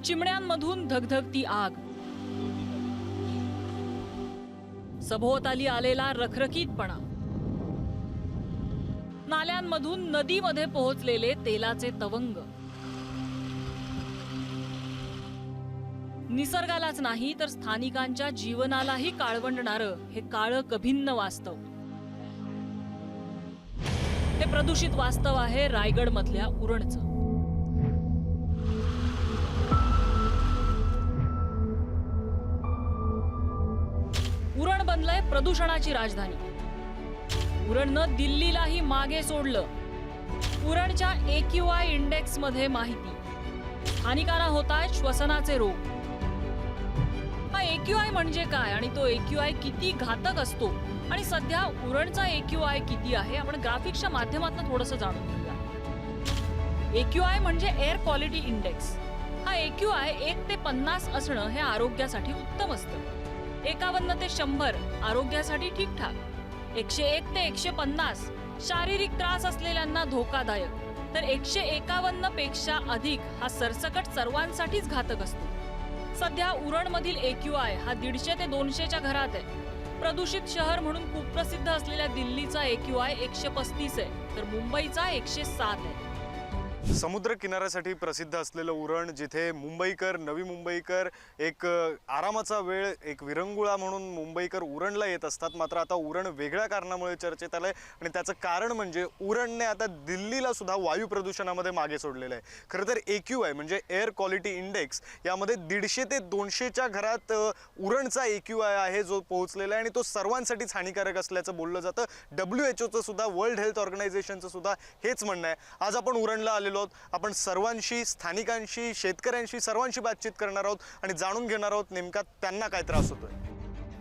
चिमण्यांमधून धगधगती आग, सभोवताली आलेला रखरखीतपणा, नाल्यांमधून नदीमध्ये पोहोचलेले तेलाचे तवंग, निसर्गालाच नाही तर स्थानिकांच्या जीवनालाही काळवंडणारं हे काळं कभिन्न वास्तव. हे प्रदूषित वास्तव आहे रायगड मधल्या उरणचं. उरण बनलंय प्रदूषणाची राजधानी. उरणनं दिल्लीलाही मागे सोडलं. उरणच्या AQI इंडेक्स मध्ये माहिती, स्थानिकांना होतायत श्वसनाचे रोग. हा AQI म्हणजे काय आणि तो AQI किती घातक असतो आणि सध्या उरणचा AQI किती आहे आपण ग्राफिक्सच्या माध्यमातून थोडंसं जाणून घेऊया. AQI म्हणजे एअर क्वालिटी इंडेक्स. हा AQI 1 ते 50 असणं हे आरोग्यासाठी उत्तम असतं. 51 ते 100 आरोग्यासाठी ठीकठाक. 101 ते 150 शारीरिक त्रास असलेल्यांना धोकादायक, तर 151 पेक्षा अधिक हा सरसकट सर्वांसाठीच घातक असतो. सध्या उरणमधील AQI हा 150 ते 200च्या घरात आहे. प्रदूषित शहर म्हणून खूप प्रसिद्ध असलेल्या दिल्लीचा AQI 135 आहे, तर मुंबईचा 107 आहे. समुद्र किनाऱ्यासाठी प्रसिद्ध असलेलं उरण, जिथे मुंबईकर, नवी मुंबईकर एक आरामाचा वेळ, एक विरंगुळा म्हणून मुंबईकर उरणला येत असतात. मात्र आता उरण वेगळ्या कारणामुळे चर्चेत आलंय आणि त्याचं कारण म्हणजे उरणने आता दिल्लीला सुद्धा वायू प्रदूषणामध्ये मागे सोडलेलं आहे. खरं तर AQI म्हणजे एअर क्वालिटी इंडेक्स, यामध्ये 150 ते 200च्या घरात उरणचा AQI आहे जो पोहोचलेला आहे आणि तो सर्वांसाठीच हानिकारक असल्याचं बोललं जातं. WHO सुद्धा, वर्ल्ड हेल्थ ऑर्गनायझेशनचं सुद्धा हेच म्हणणं आहे. आज आपण उरणला आलेलो, आपण सर्वांशी, स्थानिकांशी, शेतकऱ्यांशी, सर्वांशी बातचीत करणार आहोत आणि जाणून घेणार आहोत नेमका त्यांना काय त्रास होतोय.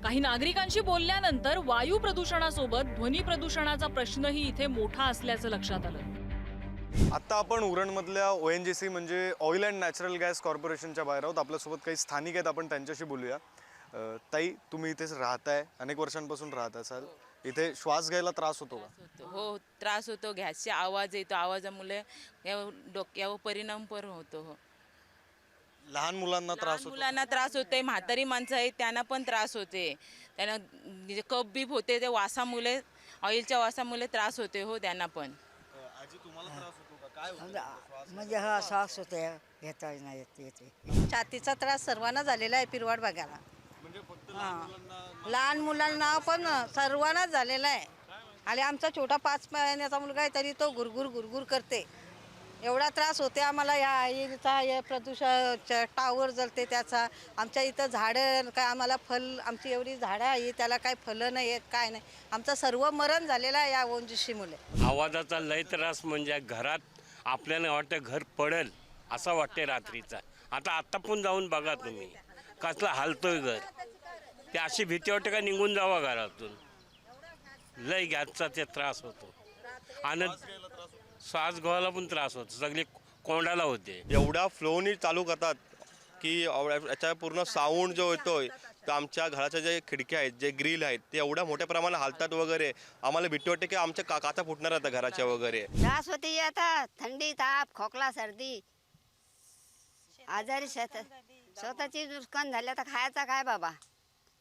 काही नागरिकांशी बोलल्यानंतर वायू प्रदूषणासोबत ध्वनी प्रदूषणाचा प्रश्नही इथे मोठा असल्याचं लक्षात आलं. आता आपण उरणमधल्या ONGC म्हणजे ऑइल अँड नॅचरल गॅस कॉर्पोरेशनच्या बाहेर आहोत. आपल्यासोबत काही स्थानिक आहेत, आपण त्यांच्याशी बोलूया. ताई, तुम्ही इथेच राहताय, अनेक वर्षांपासून राहत असाल. इथे श्वास घ्यायला त्रास होतो का? हो, त्रास होतो. गॅसचा आवाज येतो, आवाजामुळे डोक्यावर परिणाम पण होतो. हो, लहान मुलांना त्रास होतो? मुलांना त्रास होते, म्हातारी माणसं आहेत त्यांना पण त्रास होते. त्यांना म्हणजे कप बीप होते, ते वासामुळे, ऑइलच्या वासामुळे त्रास होते. हो, त्यांना पण. आजी, तुम्हाला त्रास होतो का? काय होतं? म्हणजे हा श्वास होते, घेता नाही येते. छातीचा त्रास सर्वांना झालेला आहे पिरवाड भागाला. म्हणजे फक्त लहान मुलांना पण सर्वांनाच झालेला आहे. आणि आमचा छोटा 5 महिन्याचा मुलगा आहे तरी तो गुरगुर गुरगुर करते. एवढा त्रास होते आम्हाला. या प्रदूषण टावर जळते त्याचा. आमच्या इथं झाडं काय, आम्हाला फल, आमची एवढी झाडं आहे त्याला काय फलं नाही आहेत, काय नाही. आमचं सर्व मरण झालेलं आहे या ONGCमुळे. आवाजाचा लय त्रास म्हणजे घरात आपल्याला वाटतं घर पडेल असं वाटते रात्रीचा. आता पण जाऊन बघा तुम्ही कसलं हालतोय घर. ते अशी भीती वाटते का निघून जावा घरातून. लय गॅसचा ते त्रास होतो आणि श्वास घ्यायला पण त्रास होतो, सगळे कोंडाला होते. एवढा फ्लोनी चालू करतात की याच्या पूर्ण साऊंड जो येतोय, तर आमच्या घराच्या जे खिडक्या आहेत, जे ग्रिल आहेत, ते एवढ्या मोठ्या प्रमाणात हालतात वगैरे. आम्हाला भीती वाटते की आमच्या काचा फुटणार आता घराच्या वगैरे. त्रास होते आता, थंडी, ताप, खोकला, सर्दी, आजारी स्वतःची नुकसान झालं तर खायचा काय बाबा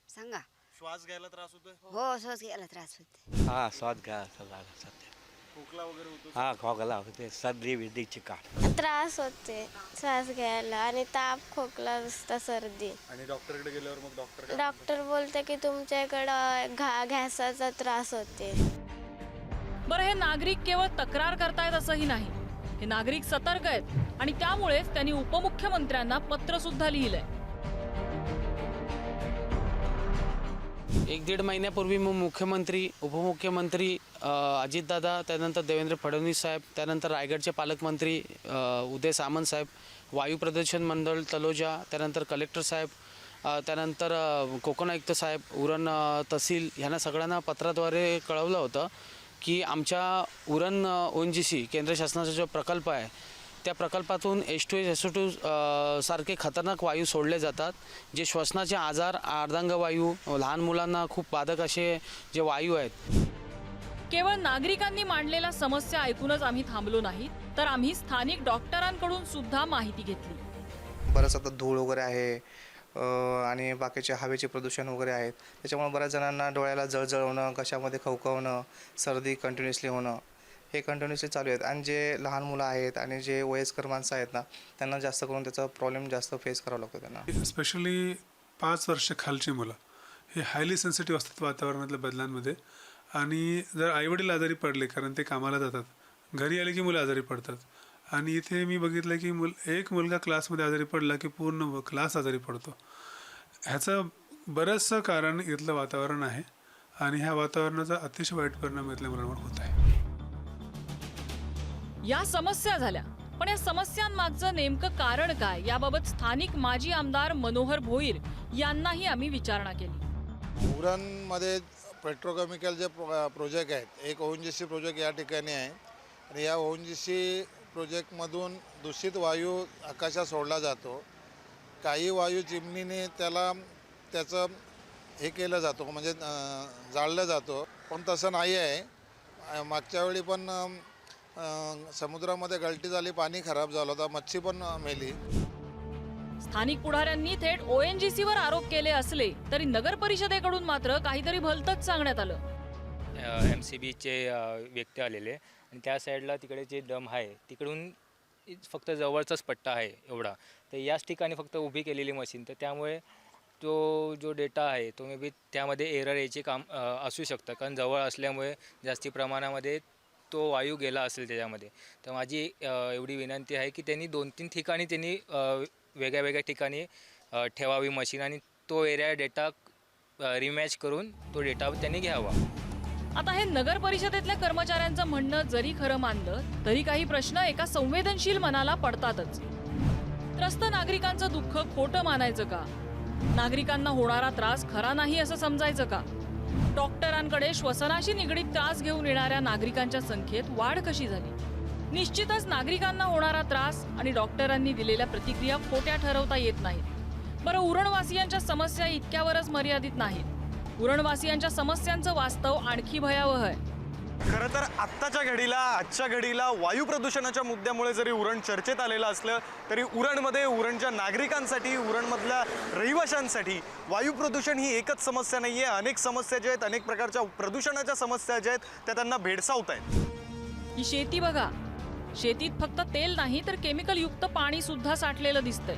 सांगा. श्वास घ्यायला त्रास होतोय? हो, श्वास घ्यायला त्रास होते. हा, श्वास घ्यायला सध्या. खोकला वगैरे होतो? हा, खोकला होते, सर्दी विर्दीची काढ. त्रास होते श्वास घ्यायला आणि ताप, खोकला, सर्दी. आणि डॉक्टरकडे गेल्यावर मग डॉक्टर बोलते की तुमच्याकडं घॅसाचा त्रास होते. बरं, हे नागरिक केवळ तक्रार करतायत असंही नाही. हे नागरिक सतर्क आहेत आणि त्यामुळेच त्यांनी उपमुख्यमंत्र्यांना पत्र सुद्धा लिहिलंय. 1-1.5 महिन्यापूर्वी मुख्यमंत्री, उपमुख्यमंत्री अजितदादा, त्यानंतर देवेंद्र फडणवीस साहेब, त्यानंतर रायगडचे पालकमंत्री उदय सामंत साहेब, वायू प्रदूषण मंडळ तलोजा, त्यानंतर कलेक्टर साहेब, त्यानंतर कोकण आयुक्त साहेब, उरण तहसील ह्यांना सगळ्यांना पत्राद्वारे कळवलं होतं की आमच्या उरण ONGC केंद्र शासनाचा जो प्रकल्प आहे त्या प्रकल्पातून H2 SO2 सारखे खतरनाक वायू सोडले जातात, जे श्वसनाचे आजार, अर्धांग वायू, लहान मुलांना खूप बाधक असे जे वायू आहेत. केवळ नागरिकांनी मांडलेल्या समस्या ऐकूनच आम्ही थांबलो नाही, तर आम्ही स्थानिक डॉक्टरांकडून सुद्धा माहिती घेतली. बरंच आता धूळ वगैरे आहे आणि बाकीचे हवेचे प्रदूषण वगैरे आहेत. त्याच्यामुळे बऱ्याच जणांना डोळ्याला जळजळ होणं, घशामध्ये खवखवणं, सर्दी कंटिन्युअसली होणं हे कंटिन्युअसली चालू आहेत. आणि जे लहान मुलं आहेत आणि जे वयस्कर माणसं आहेत ना, त्यांना जास्त करून त्याचा प्रॉब्लेम जास्त फेस करावा लागतो त्यांना. स्पेशली 5 वर्ष खालची मुलं हे हायली सेन्सिटिव्ह असतात वातावरणातल्या बदलांमध्ये. आणि जर आईवडील आजारी पडले, कारण ते कामाला जातात, घरी आले की मुलं आजारी पडतात. आणि इथे मी बघितलं की एक मुलगा क्लासमध्ये आजारी पडला की पूर्ण क्लास आजारी पडतो. ह्याचं बरंचसं कारण इथलं वातावरण आहे आणि ह्या वातावरणाचा अतिशय वाईट परिणाम इथल्या मुलांवर होत आहे. या समस्या झाल्या, पण या समस्यांमागचं नेमकं कारण काय याबाबत स्थानिक माजी आमदार मनोहर भोईर यांनाही आम्ही विचारणा केली. उरणमध्ये पेट्रोकेमिकल जे प्रोजेक्ट आहेत, एक ONGC प्रोजेक्ट या ठिकाणी आहे आणि या ONGC प्रोजेक्टमधून दूषित वायू आकाशात सोडला जातो. काही वायू चिमणीने त्याचं हे केलं जातो, म्हणजे जाळलं जातो, पण तसं नाही आहे. मागच्या वेळी पण समुद्रामध्ये गळती झाली, पाणी खराब झालं होतं, मच्छी पण मेली. स्थानिक पुढाऱ्यांनी थेट ONGCवर आरोप केले असले तरी नगर परिषदेकडून मात्र काहीतरी भलतंच सांगण्यात आलं. MCBचे व्यक्ती आलेले आणि त्या साईडला तिकडे जे डम आहे तिकडून फक्त जवळचाच पट्टा आहे एवढा, तर याच ठिकाणी फक्त उभी केलेली मशीन, तर त्यामुळे जो डेटा आहे तो मे बी त्यामध्ये एरर यायचे काम असू शकतं, कारण जवळ असल्यामुळे जास्ती प्रमाणामध्ये तो वायू गेला असेल त्याच्यामध्ये. तर माझी एवढी विनंती आहे की त्यांनी 2-3 ठिकाणी त्यांनी वेगळ्या वेगळ्या ठिकाणी ठेवावी मशीन आणि तो एरिया डेटा रिमॅच करून तो डेटा त्यांनी घ्यावा. आता हे नगर परिषदेतल्या कर्मचाऱ्यांचं म्हणणं जरी खरं मानलं तरी काही प्रश्न एका संवेदनशील मनाला पडतातच. त्रस्त नागरिकांचं दुःख खोटं मानायचं का? नागरिकांना होणारा त्रास खरा नाही असं समजायचं का? डॉक्टरांकडे श्वसनाशी निगडीत त्रास घेऊन येणाऱ्या नागरिकांच्या संख्येत वाढ कशी झाली? निश्चितच नागरिकांना होणारा त्रास आणि डॉक्टरांनी दिलेल्या प्रतिक्रिया खोट्या ठरवता येत नाहीत. बरं, उरणवासियांच्या समस्या इतक्यावरच मर्यादित नाहीत. उरणवासियांच्या समस्यांचं वास्तव आणखी भयावह आहे. खरं तर आजच्या घडीला वायू प्रदूषणाच्या मुद्द्यामुळे जरी उरण चर्चेत आलेलं असलं तरी उरणमध्ये उरणच्या नागरिकांसाठी, उरणमधल्या रहिवाशांसाठी वायू प्रदूषण ही एकच समस्या नाही आहे. अनेक समस्या ज्या आहेत, अनेक प्रकारच्या प्रदूषणाच्या समस्या ज्या आहेत त्या त्यांना भेडसावत आहेत. ही शेती बघा, शेतीत फक्त तेल नाही तर केमिकल युक्त पाणी सुद्धा साठलेलं दिसतंय.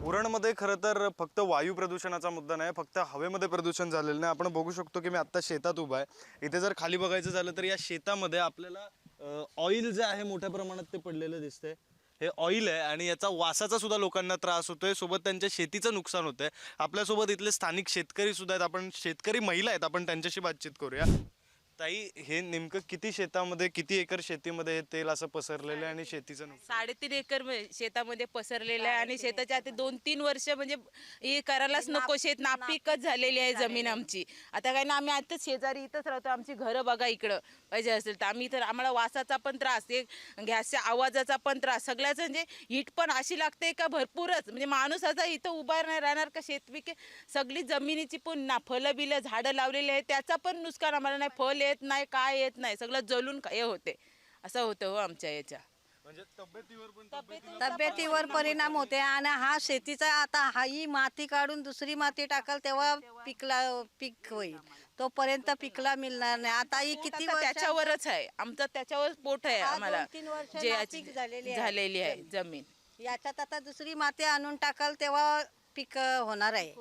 उरणमध्ये खरं तर फक्त वायू प्रदूषणाचा मुद्दा नाही, फक्त हवेमध्ये प्रदूषण झालेलं नाही. आपण बघू शकतो की मी आत्ता शेतात उभा आहे. इथे जर खाली बघायचं झालं तर या शेतामध्ये आपल्याला ऑइल जे आहे मोठ्या प्रमाणात ते पडलेलं दिसतंय. हे ऑइल आहे आणि याचा वासाचा सुद्धा लोकांना त्रास होतोय, सोबत त्यांच्या शेतीचं नुकसान होतंय. आपल्यासोबत इथले स्थानिक शेतकरी सुद्धा आहेत, आपण शेतकरी महिला आहेत, आपण त्यांच्याशी बातचीत करूया. ताई, हे नेमकं किती शेतामध्ये, किती एकर शेतीमध्ये हे तेल असं पसरलेलं आहे आणि शेतीचं नुकसान? 3.5 एकर शेतामध्ये पसरलेलं आहे आणि शेताच्या आता 2-3 वर्ष म्हणजे हे करायलाच नको, शेत नापीकच झालेली आहे जमीन आमची. आता काय ना, आम्ही आताच शेजारी इथंच राहतो, आमची घरं बघा इकडं पाहिजे असेल तर आम्ही तर आम्हाला वासाचा पण त्रास, एक गॅसच्या आवाजाचा पण त्रास, सगळ्याच म्हणजे हीट पण अशी लागते का भरपूरच, म्हणजे माणूस आता इथं उभा नाही राहणार का? शेतपिके सगळी जमिनीची पण ना, फळं बिलं झाडं लावलेली आहे त्याचा पण नुकसान आम्हाला नाही, फळ येत नाही, काय येत नाही, सगळं जलून हे होते, असं होतं हो आमच्या याच्या. म्हणजे तब्येतीवर परिणाम होते. आणि हा शेतीचा आता ही माती काढून दुसरी माती टाकाल तेव्हा पीक होईल, तोपर्यंत पिकला मिळणार नाही. आता ही किती त्याच्यावरच आहे आमचं, त्याच्यावर पोट आहे आम्हाला, 2-3 वर्ष जे नापीक झालेली आहे जमीन. याच्यात आता दुसरी माती आणून टाकाल तेव्हा पीक होणार आहे.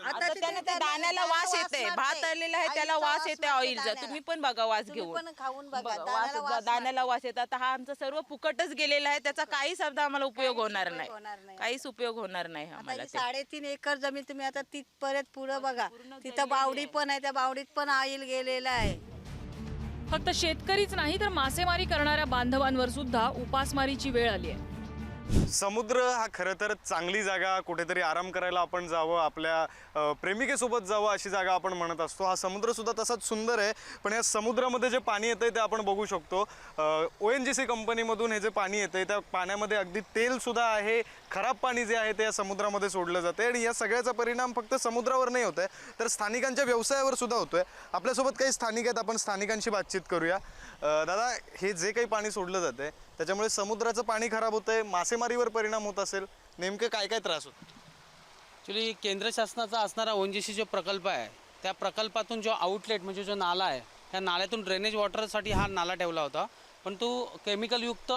आता त्याने त्या दाण्याला वास येते, भात आलेला आहे त्याला वास येते ऑइलचा. तुम्ही पण बघा वास घेऊन, खाऊन बघा, दाण्याला वास येतात. आता हा आमचा सर्व फुकटच गेलेला आहे, त्याचा काहीच आम्हाला उपयोग होणार नाही, काहीच उपयोग होणार नाही आम्हाला. 3.5 एकर जमीन तुम्ही आता तिथपर्यंत पुढं बघा, तिथं बावडी पण आहे, त्या बावडीत पण ऑइल गेलेलं आहे. फक्त शेतकरीच नाही तर मासेमारी करणाऱ्या बांधवांवर सुद्धा उपासमारीची वेळ आली आहे. समुद्र हा खरं तर चांगली जागा, कुठेतरी आराम करायला आपण जावं, आपल्या प्रेमिकेसोबत जावं अशी जागा आपण म्हणत असतो. हा समुद्र सुद्धा तसाच सुंदर आहे, पण या समुद्रामध्ये जे पाणी येतंय ते आपण बघू शकतो. ONGC कंपनीमधून हे जे पाणी येतंय त्या पाण्यामध्ये अगदी तेल सुद्धा आहे. खराब पाणी जे आहे ते या समुद्रामध्ये सोडलं जाते आणि या सगळ्याचा परिणाम फक्त समुद्रावर नाही होत आहे तर स्थानिकांच्या व्यवसायावर सुद्धा होतोय. आपल्यासोबत काही स्थानिक आहेत, आपण स्थानिकांशी बातचीत करूया. दादा, हे जे काही पाणी सोडलं जातंय त्याच्यामुळे समुद्राचं पाणी खराब होतंय, मासे मासेमारीवर परिणाम होत असेल, नेमके काय काय त्रास होतो? ॲक्च्युली केंद्र शासनाचा असणारा ONGC जो प्रकल्प आहे, त्या प्रकल्पातून जो आउटलेट म्हणजे जो नाला आहे, त्या नाल्यातून ड्रेनेज वॉटरसाठी हा नाला ठेवला होता. पण तो केमिकलयुक्त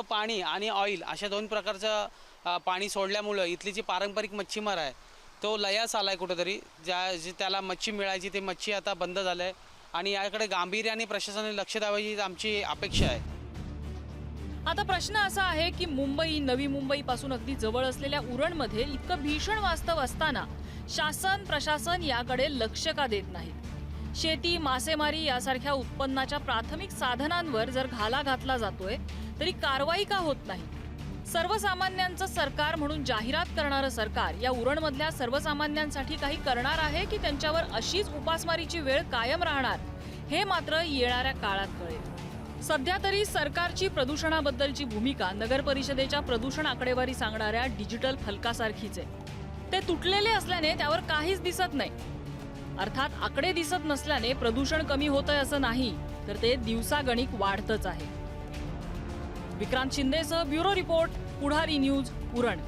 पाणी आणि ऑइल अशा 2 प्रकारचं पाणी सोडल्यामुळं इथली जी पारंपरिक मच्छीमार आहे तो लयास आला आहे कुठेतरी. जी त्याला मच्छी मिळायची ते मच्छी आता बंद झालं आहे आणि याकडे गांभीर्याने प्रशासनाने लक्ष द्यावयाची आमची अपेक्षा आहे. आता प्रश्न असा आहे की मुंबई, नवी मुंबई पासून अगदी जवळ असलेल्या उरणमध्ये इतकं भीषण वास्तव असताना शासन प्रशासन याकडे लक्ष का देत नाहीत? शेती, मासेमारी यासारख्या उत्पन्नाच्या प्राथमिक साधनांवर जर घाला घातला जातोय तरी कारवाई का होत नाही? सर्वसामान्यांचं सरकार म्हणून जाहिरात करणारं सरकार या उरणमधल्या सर्वसामान्यांसाठी काही करणार आहे की त्यांच्यावर अशीच उपासमारीची वेळ कायम राहणार, हे मात्र येणाऱ्या काळात कळेल. सध्या तरी सरकारची प्रदूषणाबद्दलची भूमिका नगर परिषदेच्या प्रदूषण आकडेवारी सांगणाऱ्या डिजिटल फलकासारखीच आहे. ते तुटलेले असल्याने त्यावर काहीच दिसत नाही. अर्थात आकडे दिसत नसल्याने प्रदूषण कमी होतंय असं नाही, तर ते दिवसागणिक वाढतच आहे. विक्रांत शिंदेसह ब्युरो रिपोर्ट, पुढारी न्यूज, उरण.